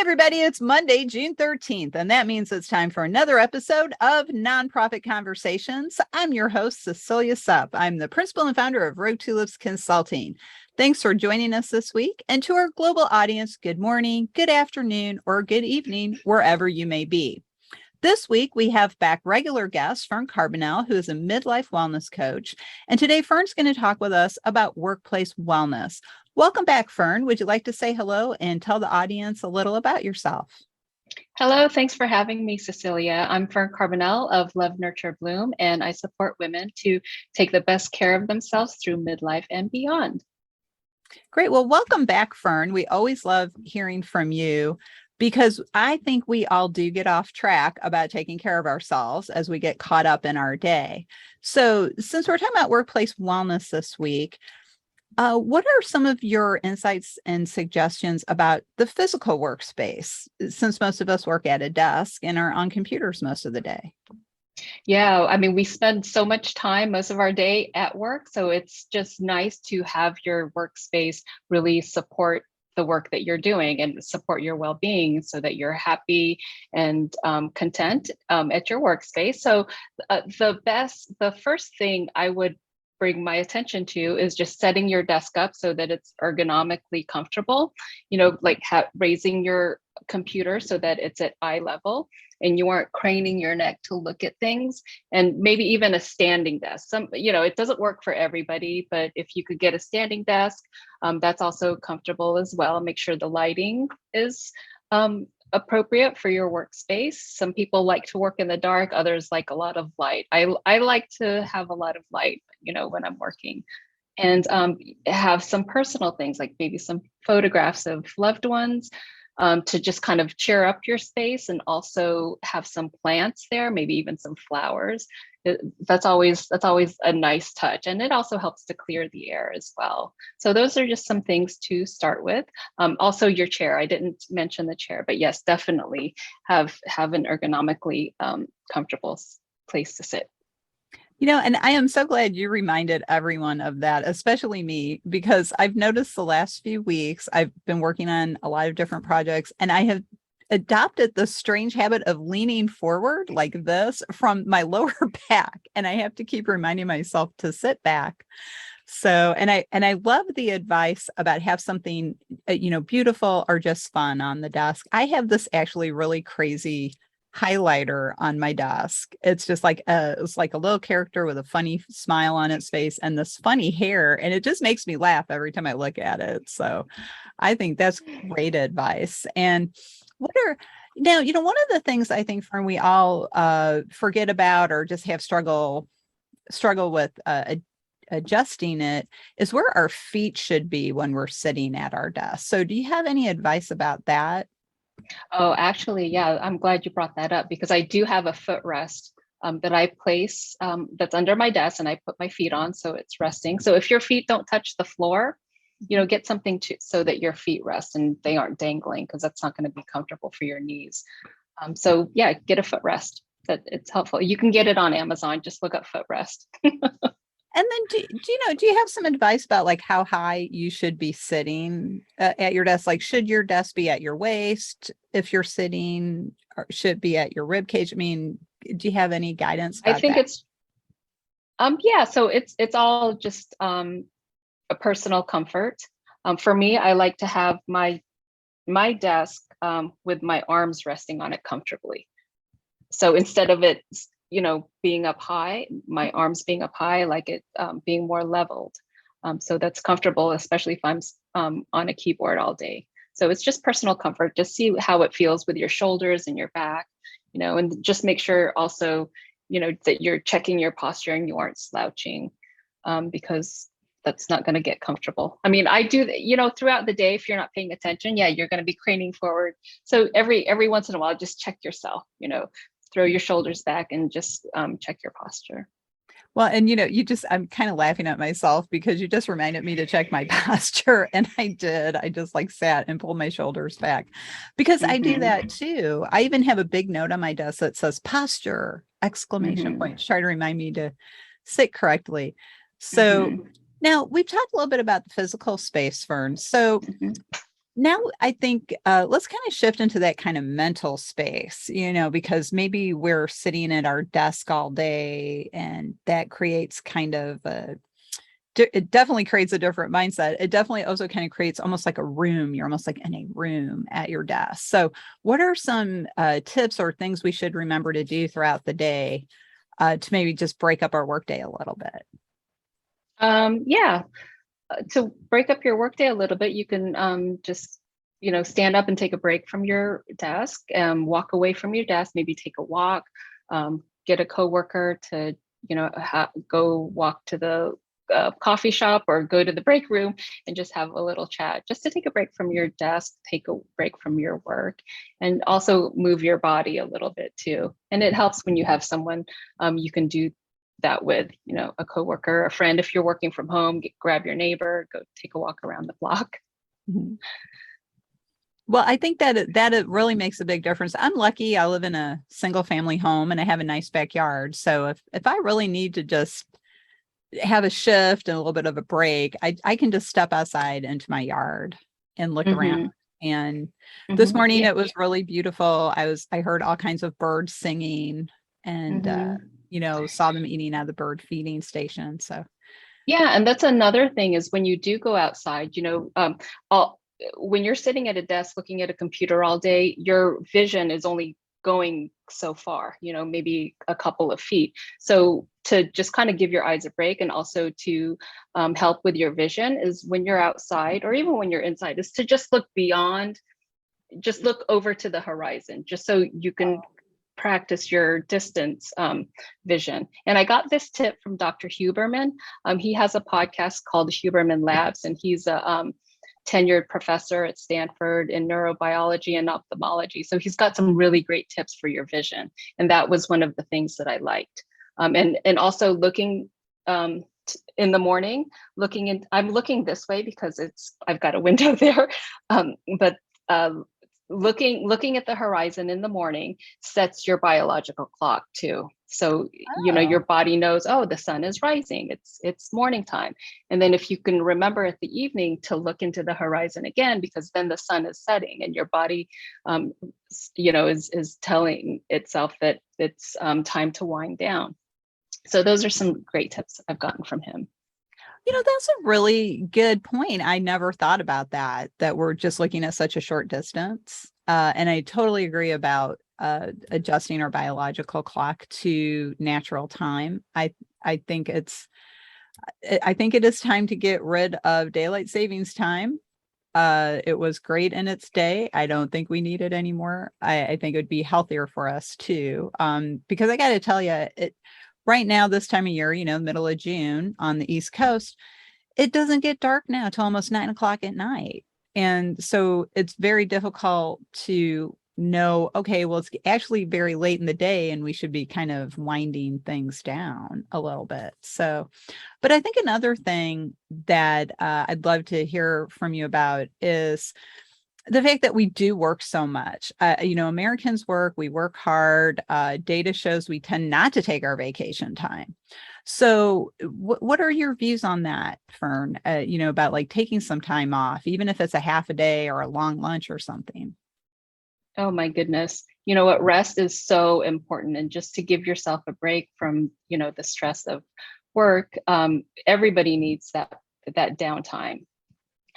everybody. It's Monday, June 13th, and that means it's time for another episode of Nonprofit Conversations. I'm your host, Cecilia Supp. I'm the principal and founder of Road Tulips Consulting. Thanks for joining us this week. And to our global audience, good morning, good afternoon, or good evening, wherever you may be. This week, we have back regular guest, Fern Carbonell, who is a midlife wellness coach. And today, Fern's going to talk with us about workplace wellness. Welcome back, Fern. Would you like to say hello and tell the audience a little about yourself? Hello, thanks for having me, Cecilia. I'm Fern Carbonell of Love, Nurture, Bloom, and I support women to take the best care of themselves through midlife and beyond. Great. Well, welcome back, Fern. We always love hearing from you because I think we all do get off track about taking care of ourselves as we get caught up in our day. So since we're talking about workplace wellness this week, what are some of your insights and suggestions about the physical workspace, since most of us work at a desk and are on computers most of the day? Yeah, I mean, we spend so much time, most of our day at work. So it's just nice to have your workspace really support the work that you're doing and support your well-being so that you're happy and content at your workspace. So the first thing I would bring my attention to is just setting your desk up so that it's ergonomically comfortable, like raising your computer so that it's at eye level and you aren't craning your neck to look at things, and maybe even a standing desk. It doesn't work for everybody, but if you could get a standing desk, that's also comfortable as well. Make sure the lighting is appropriate for your workspace. Some people like to work in the dark, others like a lot of light. I like to have a lot of light, when I'm working. And have some personal things, like maybe some photographs of loved ones, to just kind of cheer up your space, and also have some plants there, maybe even some flowers. That's always a nice touch, and it also helps to clear the air as well. So those are just some things to start with. Also your chair, I didn't mention the chair, but yes, definitely have an ergonomically comfortable place to sit. And I am so glad you reminded everyone of that, especially me, because I've noticed the last few weeks, I've been working on a lot of different projects, and I have adopted the strange habit of leaning forward like this from my lower back. And I have to keep reminding myself to sit back. So, and I love the advice about have something, beautiful or just fun on the desk. I have this actually really crazy highlighter on my desk. It's just like it's like a little character with a funny smile on its face and this funny hair, and it just makes me laugh every time I look at it. So I think that's great advice. And one of the things I think we all forget about or just have struggle with adjusting it is where our feet should be when we're sitting at our desk. So do you have any advice about that? Oh, actually, yeah, I'm glad you brought that up, because I do have a footrest that I place that's under my desk, and I put my feet on so it's resting. So if your feet don't touch the floor, get something so that your feet rest and they aren't dangling, because that's not going to be comfortable for your knees. So yeah, get a footrest. It's helpful. You can get it on Amazon. Just look up footrest. And then do you have some advice about like how high you should be sitting at your desk? Like, should your desk be at your waist if you're sitting, or should be at your rib cage? I mean, do you have any guidance about I think that? it's yeah, so it's all just a personal comfort. For me, I like to have my desk with my arms resting on it comfortably. So instead of it being up high, my arms being up high, I like it being more leveled. So that's comfortable, especially if I'm on a keyboard all day. So it's just personal comfort. Just see how it feels with your shoulders and your back, and just make sure also, that you're checking your posture and you aren't slouching, because that's not going to get comfortable. I mean, I do, throughout the day, if you're not paying attention, yeah, you're going to be craning forward. So every once in a while, just check yourself, throw your shoulders back and just check your posture. Well, and I'm kind of laughing at myself because you just reminded me to check my posture. And I did. I just like sat and pulled my shoulders back because I do that too. I even have a big note on my desk that says posture, exclamation point, to try to remind me to sit correctly. So now we've talked a little bit about the physical space, Fern. So Now I think let's kind of shift into that kind of mental space, because maybe we're sitting at our desk all day and that creates kind of it definitely creates a different mindset. It definitely also kind of creates almost like a room. You're almost like in a room at your desk. So what are some tips or things we should remember to do throughout the day to maybe just break up our workday a little bit? Yeah, to break up your workday a little bit, you can just, stand up and take a break from your desk, walk away from your desk, maybe take a walk, get a coworker to, go walk to the coffee shop or go to the break room and just have a little chat, just to take a break from your desk, take a break from your work, and also move your body a little bit too. And it helps when you have someone you can do that with, a coworker, a friend. If you're working from home, grab your neighbor, go take a walk around the block. Mm-hmm. Well, I think that it really makes a big difference. I'm lucky. I live in a single family home and I have a nice backyard. So if I really need to just have a shift and a little bit of a break, I can just step outside into my yard and look around. Mm-hmm. And this Mm-hmm. morning Yeah. it was really beautiful. I heard all kinds of birds singing and Mm-hmm. saw them eating at the bird feeding station. So Yeah, and that's another thing is when you do go outside, all, when you're sitting at a desk looking at a computer all day, your vision is only going so far, maybe a couple of feet. So to just kind of give your eyes a break and also to help with your vision is when you're outside or even when you're inside, is to just look beyond, just look over to the horizon, just so you can practice your distance vision. And I got this tip from Dr. Huberman. He has a podcast called Huberman Labs, and he's a tenured professor at Stanford in neurobiology and ophthalmology. So he's got some really great tips for your vision. And that was one of the things that I liked. And also looking in the morning, I'm looking this way because I've got a window there, but looking at the horizon in the morning sets your biological clock too. So your oh, body knows, oh, the sun is rising, it's morning time. And then if you can remember at the evening to look into the horizon again, because then the sun is setting and your body is telling itself that it's time to wind down. So those are some great tips I've gotten from him. that's a really good point. I never thought about that we're just looking at such a short distance. And I totally agree about adjusting our biological clock to natural time. I think I think it is time to get rid of daylight savings time. It was great in its day. I don't think we need it anymore. I think it would be healthier for us too. Because I got to tell you, right now, this time of year, middle of June on the East Coast, it doesn't get dark now till almost 9 o'clock at night. And so it's very difficult to know, okay, well, it's actually very late in the day and we should be kind of winding things down a little bit. So, but I think another thing that I'd love to hear from you about is the fact that we do work so much. Americans we work hard. Data shows we tend not to take our vacation time. So what are your views on that, Fern? About like taking some time off, even if it's a half a day or a long lunch or something. Oh my goodness. You know what? Rest is so important. And just to give yourself a break from, the stress of work, everybody needs that downtime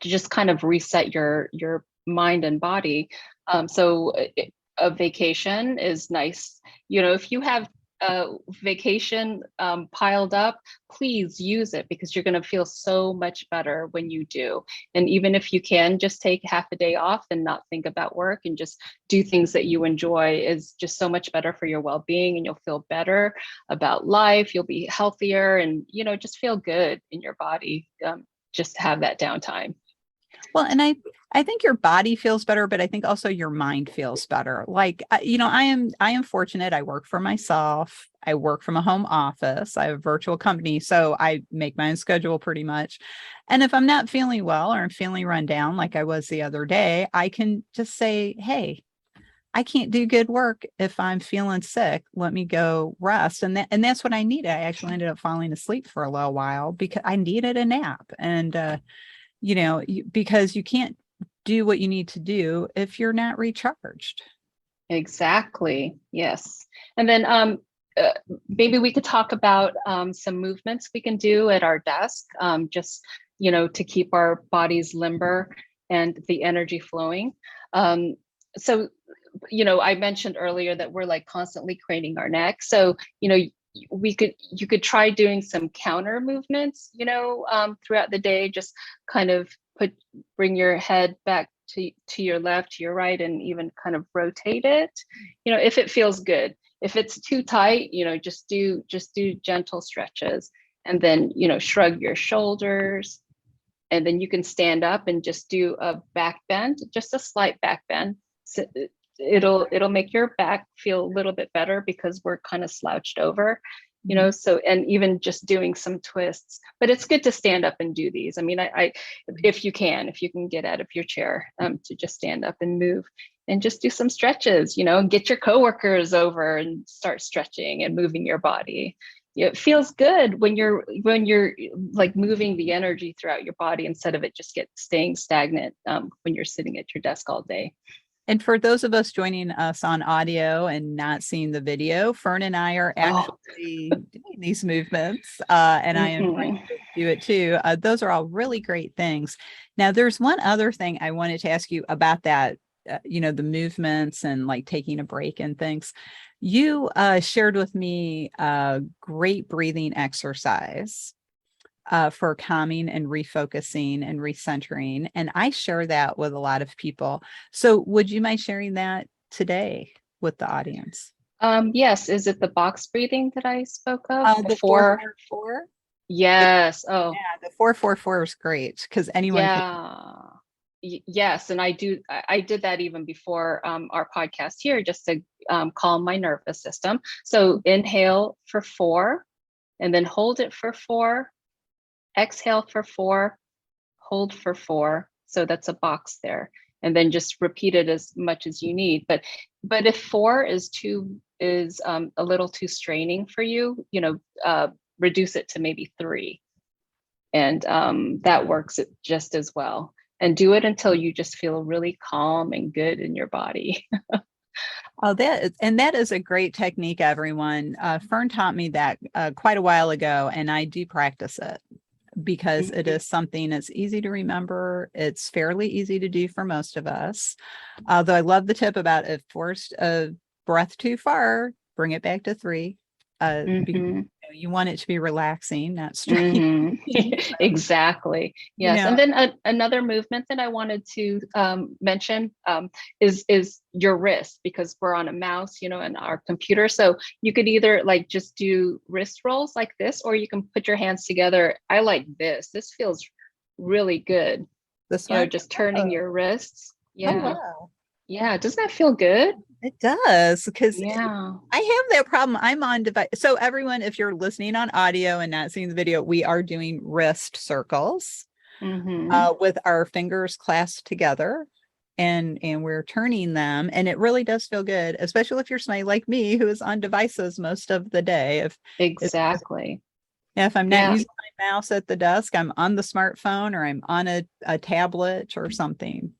to just kind of reset your mind and body. A vacation is nice. If you have a vacation piled up, please use it because you're going to feel so much better when you do. And even if you can just take half a day off and not think about work and just do things that you enjoy is just so much better for your well-being, and you'll feel better about life. You'll be healthier and, just feel good in your body. Just have that downtime. Well, and I think your body feels better, but I think also your mind feels better. Like, I am fortunate. I work for myself. I work from a home office. I have a virtual company, so I make my own schedule pretty much. And if I'm not feeling well or I'm feeling run down like I was the other day, I can just say, "Hey, I can't do good work if I'm feeling sick. Let me go rest." And that's what I needed. I actually ended up falling asleep for a little while because I needed a nap. And because you can't do what you need to do if you're not recharged. Exactly. Yes. And then uh, maybe we could talk about some movements we can do at our desk, just, to keep our bodies limber and the energy flowing. So, I mentioned earlier that we're like constantly craning our neck. So, you could try doing some counter movements, throughout the day, just kind of bring your head back to your left, to your right, and even kind of rotate it, if it feels good. If it's too tight, just do gentle stretches, and then, shrug your shoulders, and then you can stand up and just do a back bend, just a slight back bend. So it'll make your back feel a little bit better because we're kind of slouched over, so, and even just doing some twists. But it's good to stand up and do these. I mean, I if you can get out of your chair, to just stand up and move and just do some stretches, and get your coworkers over and start stretching and moving your body. It feels good when you're like moving the energy throughout your body instead of it just staying stagnant when you're sitting at your desk all day. And for those of us joining us on audio and not seeing the video, Fern and I are actually doing these movements, and I am trying to do it too. Those are all really great things. Now, there's one other thing I wanted to ask you about that, the movements and like taking a break and things. You shared with me a great breathing exercise for calming and refocusing and recentering. And I share that with a lot of people. So would you mind sharing that today with the audience? Yes. Is it the box breathing that I spoke of The before? 4-4-4? Yes. Oh, Yeah, the 4-4-4 is great because anyone yeah. Yes. And I did that even before our podcast here, just to calm my nervous system. So inhale for 4, and then hold it for 4. Exhale for 4, hold for 4. So that's a box there. And then just repeat it as much as you need. But if 4 is a little too straining for you, reduce it to maybe 3. And that works just as well. And do it until you just feel really calm and good in your body. Oh, that is a great technique, everyone. Fern taught me that quite a while ago, and I do practice it because it is something that's easy to remember. It's fairly easy to do for most of us. Although I love the tip about if forced a breath too far, bring it back to 3. Because, you want it to be relaxing, not straining. Exactly. Yes. And then another movement that I wanted to mention is your wrist, because we're on a mouse, in our computer. So you could either like just do wrist rolls like this, or you can put your hands together. I like this. This feels really good. This one? Just turning your wrists. Yeah. Oh, wow. Yeah. Doesn't that feel good? It does, because yeah. I have that problem. I'm on device. So everyone, if you're listening on audio and not seeing the video, we are doing wrist circles with our fingers clasped together, and we're turning them, and it really does feel good, especially if you're somebody like me who is on devices most of the day. Exactly. If I'm not using my mouse at the desk, I'm on the smartphone, or I'm on a tablet or something.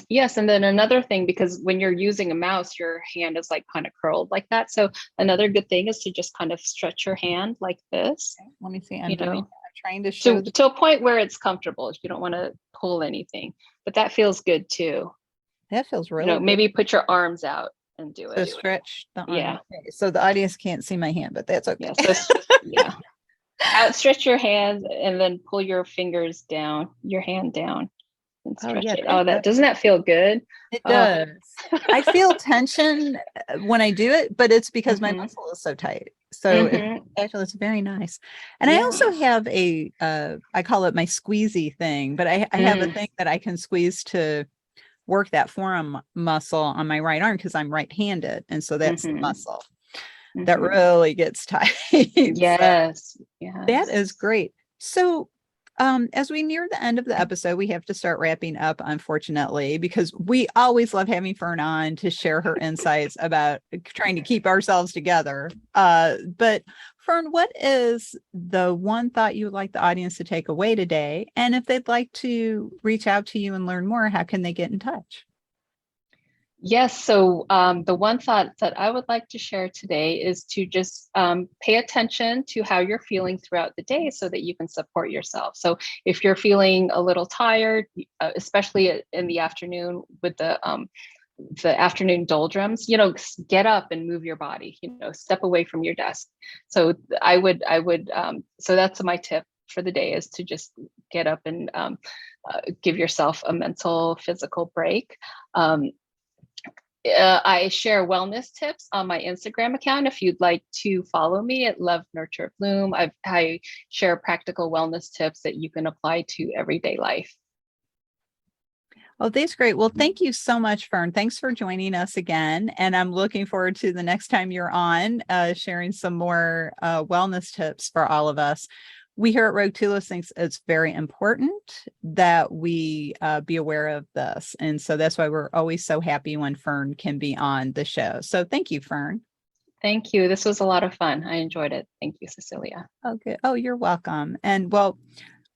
Yes. And then another thing, because when you're using a mouse, your hand is like kind of curled like that. So another good thing is to just kind of stretch your hand like this. Okay, let me see. I'm trying to show to a point where it's comfortable. If you don't want to pull anything, but that feels good too. That feels really good. Maybe put your arms out and do it. So stretch the arm. Yeah. Okay. So the audience can't see my hand, but that's okay. Yeah. So, yeah. Outstretch your hands and then pull your fingers down, your hand down. And stretch it. Doesn't that feel good? It does. I feel tension when I do it, but it's because my muscle is so tight. So it's very nice. And I also have I call it my squeezy thing, but I have a thing that I can squeeze to work that forearm muscle on my right arm, because I'm right-handed. And so that's the muscle that really gets tight. Yes. So that is great. So As we near the end of the episode, we have to start wrapping up, unfortunately, because we always love having Fern on to share her insights about trying to keep ourselves together. But Fern, what is the one thought you would like the audience to take away today? And if they'd like to reach out to you and learn more, how can they get in touch? Yes, so the one thought that I would like to share today is to just pay attention to how you're feeling throughout the day so that you can support yourself. So if you're feeling a little tired, especially in the afternoon with the afternoon doldrums, get up and move your body, step away from your desk. So so that's my tip for the day, is to just get up and give yourself a mental, physical break. I share wellness tips on my Instagram account. If you'd like to follow me at Love Nurture Bloom, I share practical wellness tips that you can apply to everyday life. Oh, that's great. Well, thank you so much, Fern. Thanks for joining us again. And I'm looking forward to the next time you're on, sharing some more wellness tips for all of us. We here at Rogue Tulips thinks it's very important that we be aware of this. And so that's why we're always so happy when Fern can be on the show. So thank you, Fern. Thank you. This was a lot of fun. I enjoyed it. Thank you, Cecilia. Oh, good. Oh, you're welcome. And well,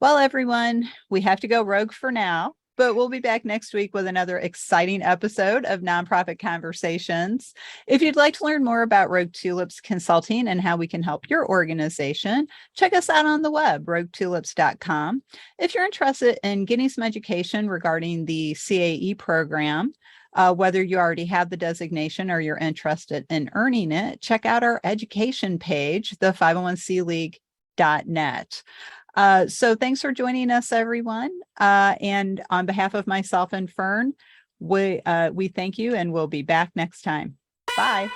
everyone, we have to go rogue for now, but we'll be back next week with another exciting episode of Nonprofit Conversations. If you'd like to learn more about Rogue Tulips Consulting and how we can help your organization, check us out on the web, roguetulips.com. If you're interested in getting some education regarding the CAE program, whether you already have the designation or you're interested in earning it, check out our education page, the 501cleague.net. So thanks for joining us, everyone. And on behalf of myself and Fern, we thank you, and we'll be back next time. Bye.